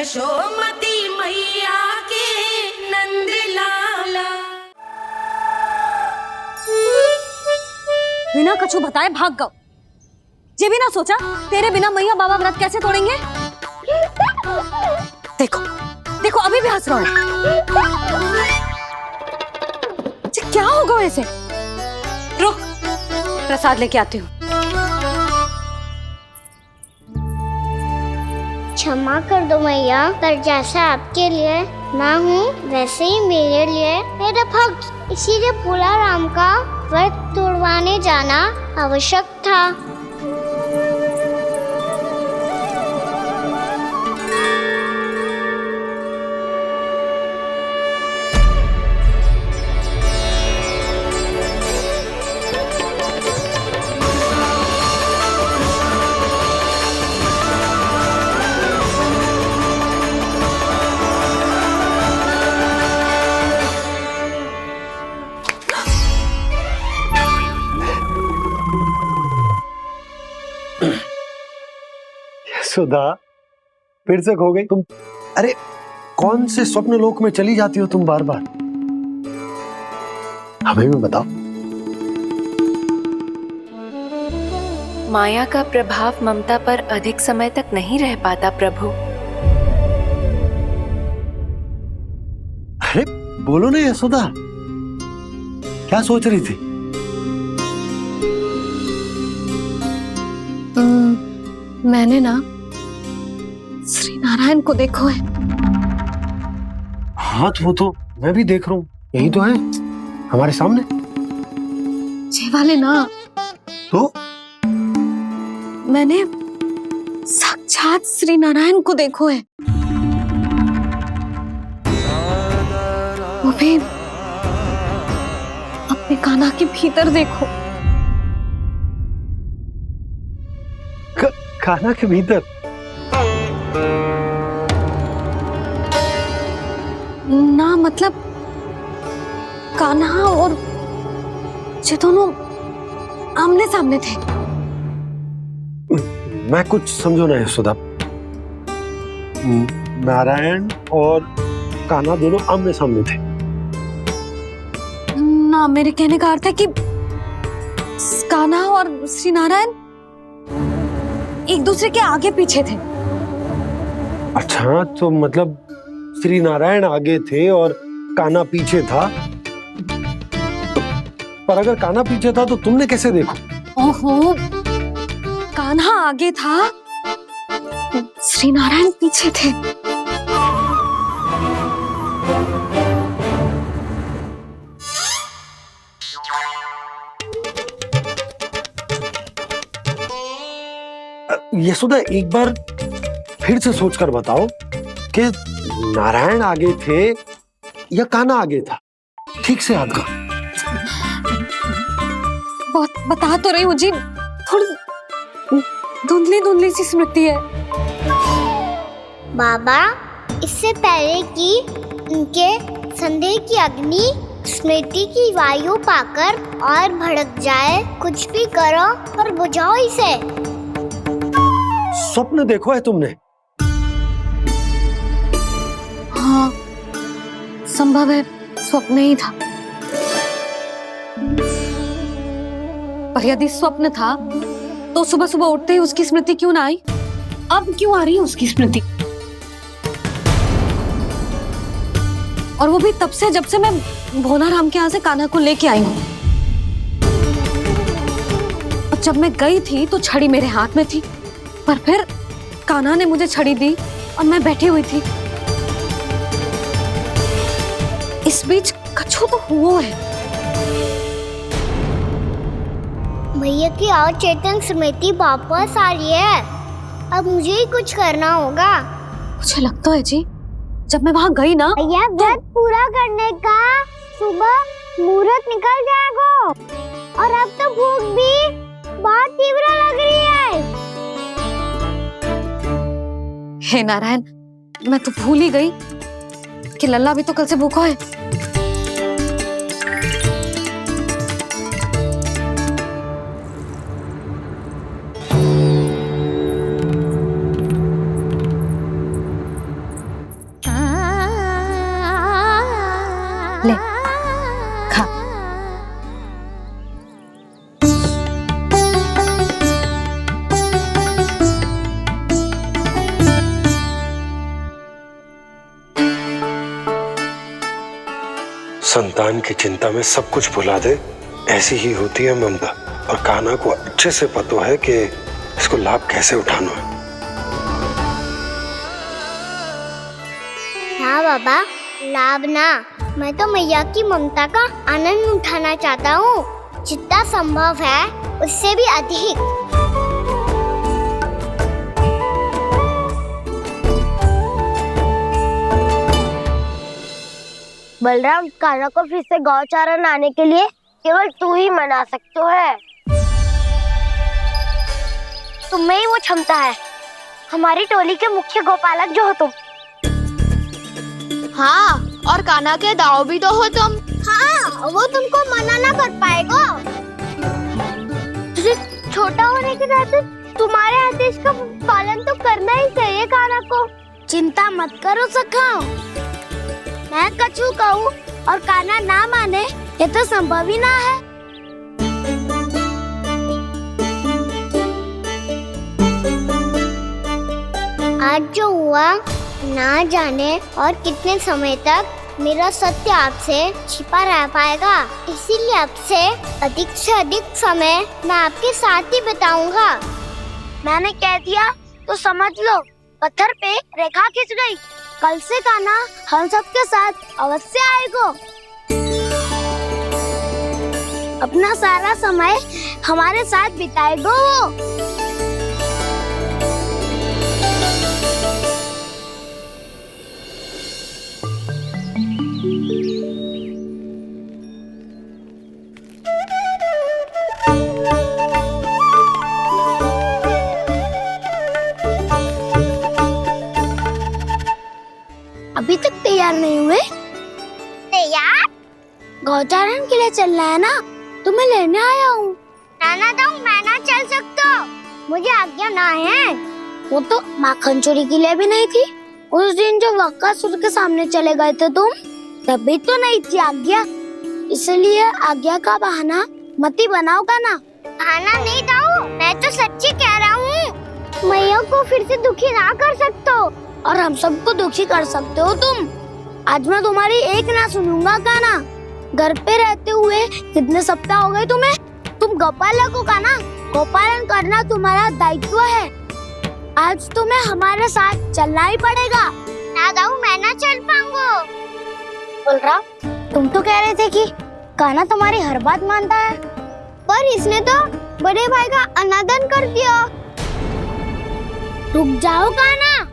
यशोमती मैया के नंद लाला। बिना कछु बताए भाग गओ। ये भी ना सोचा तेरे बिना मैया बाबा व्रत कैसे तोड़ेंगे। देखो देखो अभी भी हंस रहा है। क्या होगा वैसे? रुक प्रसाद लेके आती हूँ। क्षमा कर दो मैया, पर जैसा आपके लिए मैं हूँ वैसे ही मेरे लिए मेरा भक्त, इसीलिए भोला राम का व्रत तोड़वाने जाना आवश्यक था। सुधा फिर से खो गई तुम। अरे कौन से स्वप्न लोक में चली जाती हो तुम बार बार? हमें भी बताओ। माया का प्रभाव ममता पर अधिक समय तक नहीं रह पाता प्रभु। अरे बोलो ना यशोदा, क्या सोच रही थी? मैंने ना श्री नारायण को देखो है। हाँ वो तो मैं भी देख रहा हूँ, यही तो है हमारे सामने। ये वाले ना तो मैंने साक्षात श्री नारायण को देखो है, वो भी अपने कान्हा के भीतर देखो। कान्हा के भीतर? ना मतलब कान्हा और ये दोनों आमने सामने थे। मैं कुछ समझो ना यशोदा। नारायण और कान्हा दोनों आमने सामने थे? ना मेरे कहने का अर्थ है कि कान्हा और श्री नारायण एक दूसरे के आगे पीछे थे। अच्छा तो मतलब श्री नारायण आगे थे और कान्हा पीछे था। पर अगर कान्हा पीछे था तो तुमने कैसे देखो? ओहो, कान्हा आगे था, श्री नारायण पीछे थे। यशोदा एक बार फिर से सोचकर बताओ कि नारायण आगे थे या कान्हा आगे था? ठीक से याद करो। बहुत बता तो रही हूँ जी, थोड़ी धुंधली धुंधली सी स्मृति है। बाबा, इससे पहले कि उनके संदेह की अग्नि स्मृति की वायु पाकर और भड़क जाए, कुछ भी करो और बुझाओ इसे। स्वप्न देखो है तुमने? हाँ, संभव है स्वप्न ही था। पर यदि स्वप्न था तो सुबह सुबह उठते ही उसकी स्मृति क्यों ना आई? अब क्यों आ रही है उसकी स्मृति? और वो भी तब से जब से मैं भोला राम के यहाँ से कान्हा को लेके आई हूँ। और जब मैं गई थी तो छड़ी मेरे हाथ में थी, पर फिर कान्हा ने मुझे छड़ी दी और मैं बैठी हुई थी। इस बीच कछु तो हुआ है। भैया की अचेतन स्मृति वापस आ रही है। अब मुझे ही कुछ करना होगा। मुझे लगता है जी, जब मैं वहां गई ना, भैया व्रत पूरा करने का सुबह मुहूर्त निकल जाएगा और अब तो भूख भी बहुत तीव्र लग रही है। हे नारायण, मैं तो भूल ही गई कि लल्ला भी तो कल से भूखा है। संतान की चिंता में सब कुछ भुला दे, ऐसी ही होती है ममता। और कान्हा को अच्छे से पता है कि इसको लाभ कैसे उठाना है। हाँ बाबा, लाभ ना, मैं तो मैया की ममता का आनंद उठाना चाहता हूँ, जितना संभव है उससे भी अधिक। बलराम, कान्हा को फिर से गौचारण आने के लिए केवल तू ही मना सकते है। तुम में ही वो क्षमता है, हमारी टोली के मुख्य गोपालक जो हो तुम। हाँ, और कान्हा के दाव भी तो हो तुम। हाँ, वो तुमको मना ना कर पाएगा। तुझे छोटा होने के नाते तुम्हारे आदेश का पालन तो करना ही चाहिए कान्हा को। चिंता मत करो सखा, मैं कछु कहूँ और कान्हा ना माने, ये तो संभव ही ना है। आज जो हुआ ना जाने और कितने समय तक मेरा सत्य आपसे छिपा रह पाएगा, इसीलिए आपसे अधिक से अधिक समय मैं आपके साथ ही बिताऊंगा। मैंने कह दिया तो समझ लो, पत्थर पे रेखा खिंच गई। कल से कान्हा हम सबके साथ अवश्य आएगा। अपना सारा समय हमारे साथ बिताएगा वो। अभी तक तैयार नहीं हुए? तैयार? गौचारण के लिए चलना है ना, तुम्हें लेने आया हूँ। नाना दाऊ, मैं ना चल सकता, मुझे आज्ञा ना है। वो तो माखन चोरी के लिए भी नहीं थी। उस दिन जो वक्कासुर के सामने चले गए थे तुम, तभी तो नहीं थी आज्ञा। इसलिए आज्ञा का बहाना मत ही बनाओ कान्हा। बहाना नहीं दाऊ, मैं तो सच्ची कह रहा हूँ। मैया को फिर से दुखी ना कर सकते हो। और हम सबको दुखी कर सकते हो तुम। आज मैं तुम्हारी एक ना सुनूंगा कान्हा। घर पे रहते हुए कितने सप्ताह हो गए तुम्हें? तुम गोपालक हो कान्हा, गोपालन करना तुम्हारा दायित्व है। आज तुम्हें हमारे साथ चलना ही पड़ेगा। ना दाऊ, मैं ना चल पाऊंगा। बलराम, तुम तो कह रहे थे कि कान्हा तुम्हारी हर बात मानता है, पर इसने तो बड़े भाई का अनादर कर दिया। रुक जाओ कान्हा,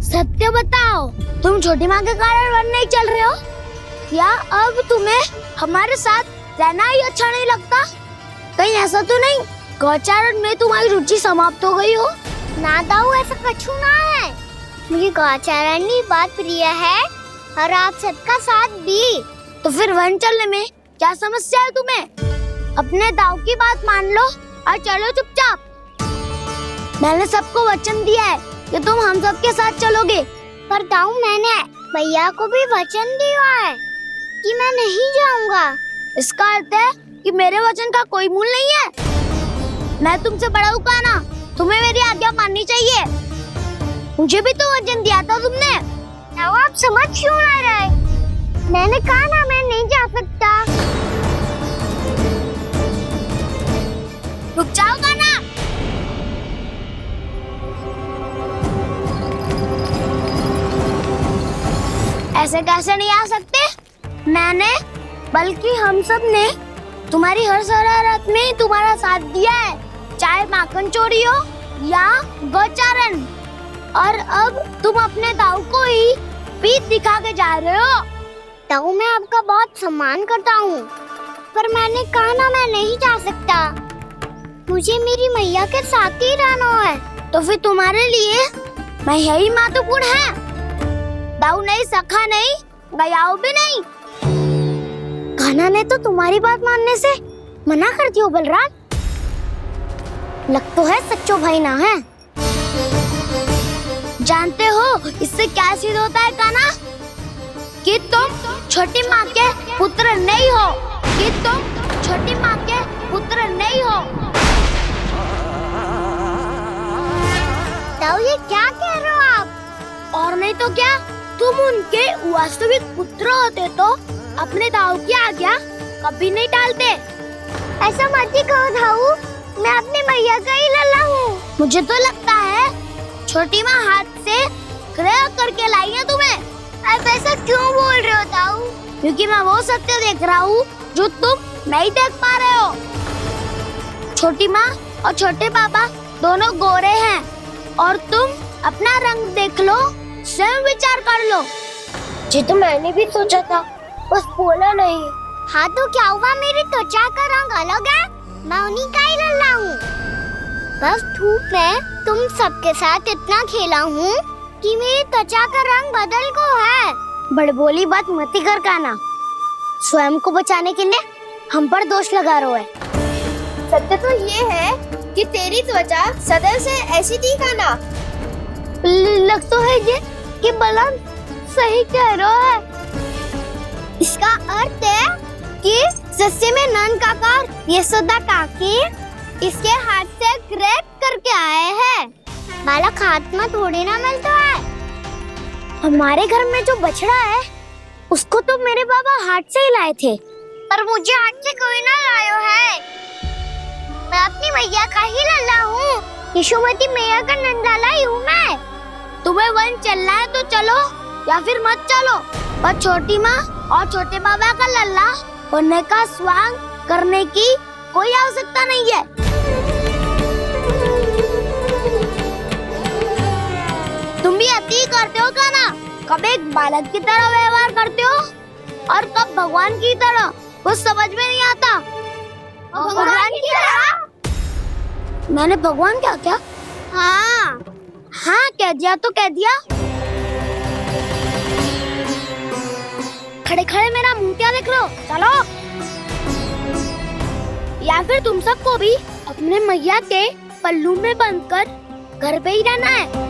सत्य बताओ, तुम छोटी माँ के कारण वन नहीं चल रहे हो या अब तुम्हें हमारे साथ रहना ही अच्छा नहीं लगता? कहीं ऐसा तो नहीं गौचारण में तुम्हारी रुचि समाप्त हो गई हो? ना दाऊ, ऐसा कछु ना है। मुझे गौचारण की बात प्रिय है और आप सबका साथ भी। तो फिर वन चलने में क्या समस्या है तुम्हें? अपने दाऊ की बात मान लो और चलो चुपचाप। मैंने सबको वचन दिया है कि तुम हम सबके साथ चलोगे। पर दाऊ, मैंने भैया को भी वचन दिया है कि मैं नहीं जाऊंगा। इसका अर्थ है कि मेरे वचन का कोई मूल नहीं है। मैं तुमसे बड़ा हूँ कान्हा, तुम्हें मेरी आज्ञा माननी चाहिए। मुझे भी तो वचन दिया था तुमने। दाऊ, आप समझ क्यों ना रहे? मैंने कहा ना, मैं नहीं जा सकता। रुक जाओ कान्हा। ऐसे कैसे नहीं आ सकते? मैंने बल्कि हम सब ने तुम्हारी हर शरारत में तुम्हारा साथ दिया है, चाहे माखन चोरी हो या गौचारण। और अब तुम अपने दाऊ को ही पीठ दिखा के जा रहे हो। दाऊ, मैं आपका बहुत सम्मान करता हूँ, पर मैंने कहा ना, मैं नहीं जा सकता। मुझे मेरी मैया के साथ ही रहना है। तो फिर तुम्हारे लिए मैं यही महत्वपूर्ण है। दाऊ नहीं, सखा नहीं, गयाऊ भी नहीं। कान्हा ने तो तुम्हारी बात मानने से मना कर दिया बलराम। लग तो है सच्चो भाई ना है। जानते हो इससे क्या सिद्ध होता है कान्हा? कि तुम छोटी माँ के पुत्र नहीं हो, कि तुम छोटी माँ के पुत्र नहीं हो। दाऊ, ये क्या कह रहे हो आप? और नहीं तो क्या, तुम उनके वास्तविक पुत्र होते तो अपने दाऊ की आज्ञा कभी नहीं टालते। ऐसा मत ही कहो दाऊ, मैं अपने मैया का ही लल्ला हूँ। मुझे तो लगता है छोटी माँ हाथ से ग्रह करके लाई है तुम्हें। आप ऐसा क्यों बोल रहे हो दाऊ? क्योंकि मैं वो सत्य देख रहा हूँ जो तुम नहीं देख पा रहे हो। छोटी माँ और छोटे पापा दोनों गोरे हैं और तुम अपना रंग देख लो, स्वयं विचार कर लो। जी तो मैंने भी सोचा था, बस बोला नहीं। हाँ तो क्या हुआ, मेरी त्वचा का रंग अलग है, मैं उन्हीं का ही लल्ला हूँ। बस धूप में तुम सबके साथ इतना खेला हूँ कि मेरी त्वचा का रंग बदल को है। बड़बोली बात मत ही कर काना, स्वयं को बचाने के लिए हम पर दोष लगा रहे है। सत्य तो ये है कि तेरी त्वचा सदैव से ऐसी थी काना। लग तो है ये कि बलम सही कह रहा है। इसका अर्थ है कि सस्ते में नन काकर यशोदा काकी इसके हाथ से ग्रेप करके आए हैं। बालक हाथ में थोड़ी ना मिलता है। हमारे घर में जो बछड़ा है उसको तो मेरे बाबा हाथ से ही लाए थे, पर मुझे हाथ से कोई ना लायो है। मैं अपनी मैया का ही लल्ला हूँ, यशोमती मैया का नंदलाला ही हूँ मैं। तुम्हें वन चलना है तो चलो या फिर मत चलो, पर छोटी माँ और छोटे बाबा का लल्ला होने का स्वांग करने की कोई आवश्यकता नहीं है। तुम भी अति करते हो काना, कब एक बालक की तरह व्यवहार करते हो और कब भगवान की तरह, कुछ समझ में नहीं आता। भगवान की तरह? मैंने भगवान क्या क्या? हाँ हाँ कह दिया तो कह दिया। खड़े खड़े मेरा मुंह क्या देख रहे हो, चलो। या फिर तुम सबको भी अपने मैया के पल्लू में बंधकर घर पे ही रहना है।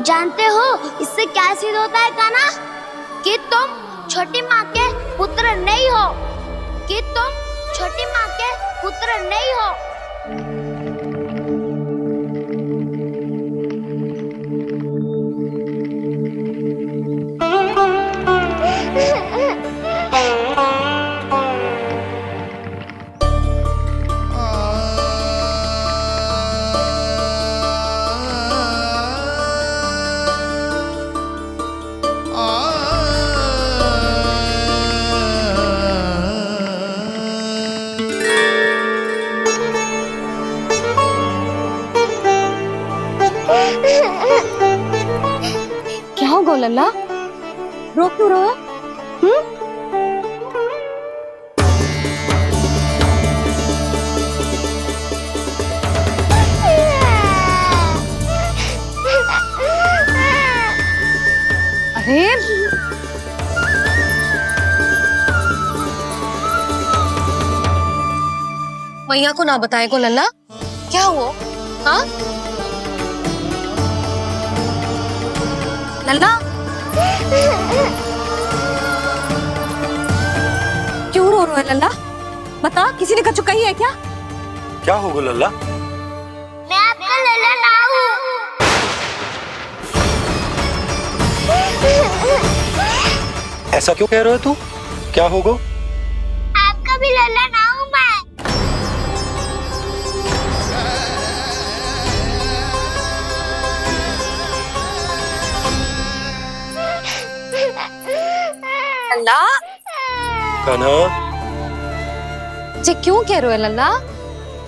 जानते हो इससे क्या सिद्ध होता है काना? कि तुम छोटी माँ के पुत्र नहीं हो, कि तुम छोटी माँ के पुत्र नहीं हो। क्या हो गो लल्ला, रो क्यों रहा है? अरे मैया को ना बताए को लल्ला, क्या हुआ? हाँ लल्ला, क्यों रो रहा है लल्ला? बता, किसी ने कछु कही है क्या? क्या होगा लल्ला? मैं आपका लल्ला ना हूँ। ऐसा क्यों कह रहे हो तू? क्या होगा? आपका भी लल्ला ना हूँ मैं। लल्ला, कान्हा, ये क्यों कह रहे हो लल्ला?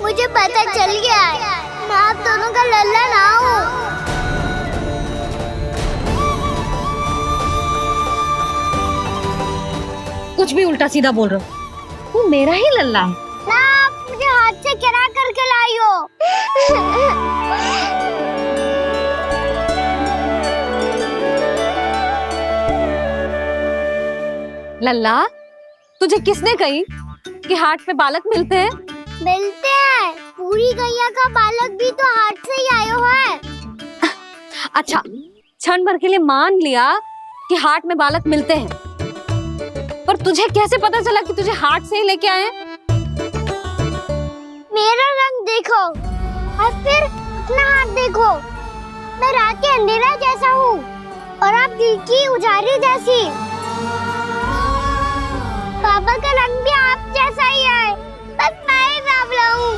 मुझे पता चल गया है, मैं आप दोनों का लल्ला ना हूँ। कुछ भी उल्टा सीधा बोल रहे हो, तू मेरा ही लल्ला है। ना आप मुझे हाथ से गिरा करके लाई हो। लल्ला, तुझे किसने कही कि हाट में बालक मिलते हैं? मिलते हैं, पूरी गैया का बालक भी तो हाट से ही आयो है। अच्छा, क्षण भर के लिए मान लिया कि हाट में बालक मिलते हैं, पर तुझे कैसे पता चला कि तुझे हाट से ही लेके आए हैं? मेरा रंग देखो और फिर अपना हाथ देखो। मैं रात के अंधेरा जैसा हूँ और आप दिल की उजाली जैसी। पापा का रंग भी आप जैसा ही है, बस मैं ही बावला हूँ।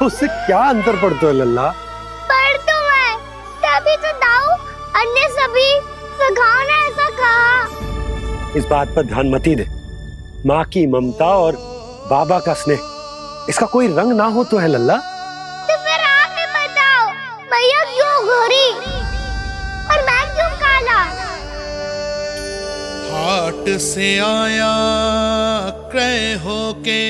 उससे क्या अंतर पड़ता है लल्ला? पर तो मैं तभी तो दाऊ अन्य सभी सखाओ ने ऐसा कहा। इस बात पर ध्यान मत ही दे। माँ की ममता और बाबा का स्नेह, इसका कोई रंग ना हो तो है लल्ला। तो फिर आप ही बताओ, मैया क्यों गोरी और मैं क्यों काला? हाट से आया क्रय होके,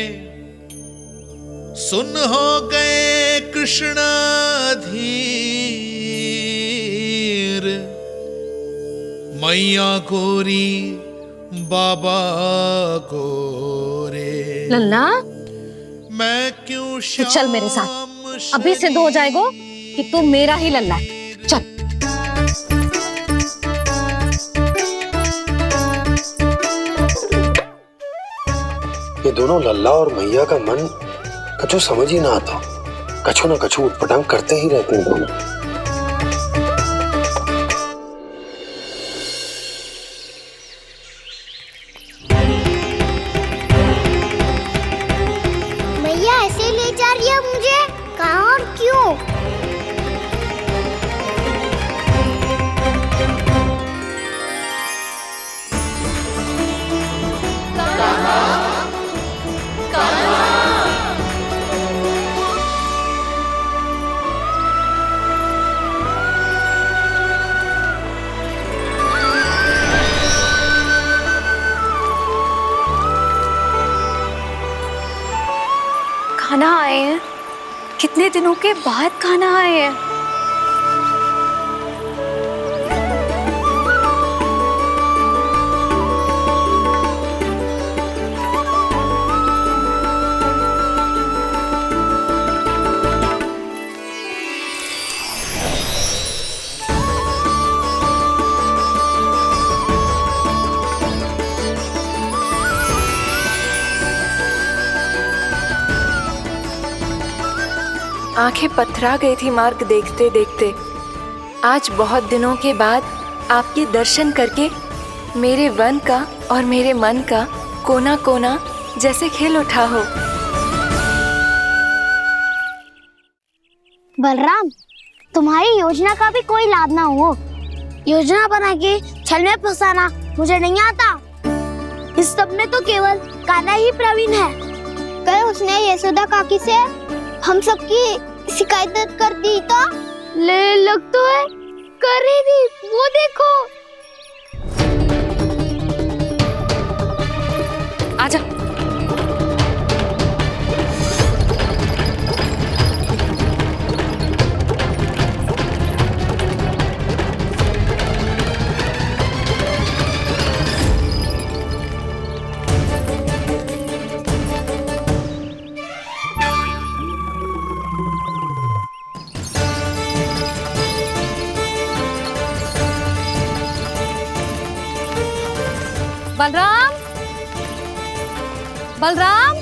सुन हो गए कृष्ण धीर। मैया गोरी बाबा गोरे, लल्ला मैं क्यों तू चल मेरे साथ, अभी सिद्ध हो जाएगा कि तू मेरा ही लल्ला है। चल। ये दोनों लल्ला और मैया का मन कछु समझ ही ना आता। कछु ना कछु उटपटांग करते ही रहते हैं दोनों। मैया ऐसे ले जा रही है मुझे, कहाँ और क्यों? खाना आए हैं, कितने दिनों के बाद खाना आए हैं। आंखें पथरा गई थी मार्ग देखते देखते। आज बहुत दिनों के बाद आपके दर्शन करके मेरे वन का और मेरे मन का कोना कोना जैसे खिल उठा हो। बलराम, तुम्हारी योजना का भी कोई लाभ ना हो। योजना बना के छल में फंसाना मुझे नहीं आता। इस सब में तो केवल कान्हा ही प्रवीण है। कल उसने यशोदा काकी से हम सबकी शिकायत कर दी तो ले लग तो है कर ही दी, वो देखो। आजा। बलराम, बलराम,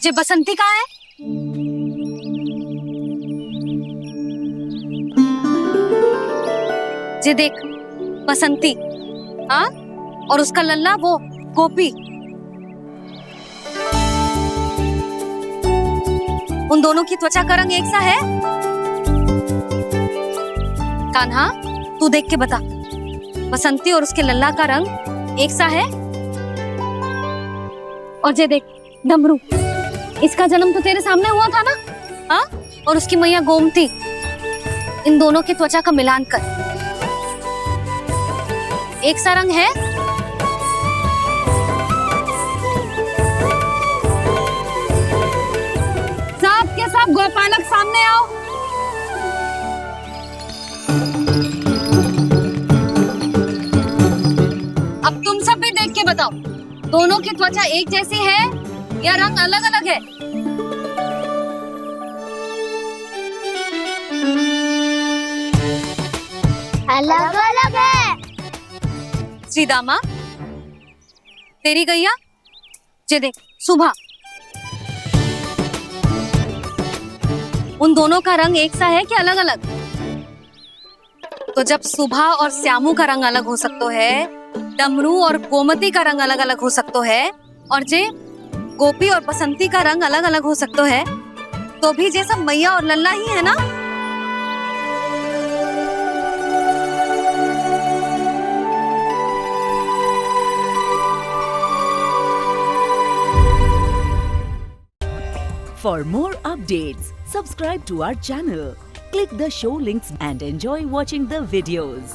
ये बसंती कहाँ है? ये देख बसंती, हाँ, और उसका लल्ला वो गोपी। उन दोनों की त्वचा का रंग एक सा है? कान्हा, तू देख के बता, बसंती और उसके लल्ला का रंग एक सा है? और ये देख डमरू, इसका जन्म तो तेरे सामने हुआ था ना, हाँ? और उसकी मैया गोमती, इन दोनों की त्वचा का मिलान कर, एक सा रंग है? सब के सब गोपालक सामने आओ। अब तुम सब भी देख के बताओ, दोनों की त्वचा एक जैसी है या रंग अलग अलग है? अलग अलग है। श्रीदामा, तेरी गैया, ये देख सुबह, उन दोनों का रंग एक सा है कि अलग अलग? तो जब सुबह और श्यामू का रंग अलग हो सकता है, डमरू और गोमती का रंग अलग अलग हो सकता है, और जे गोपी और बसंती का रंग अलग अलग हो सकता है, तो भी जे सब मैया और लल्ला ही है ना? For more updates, subscribe to our channel, click the show links and enjoy watching the videos.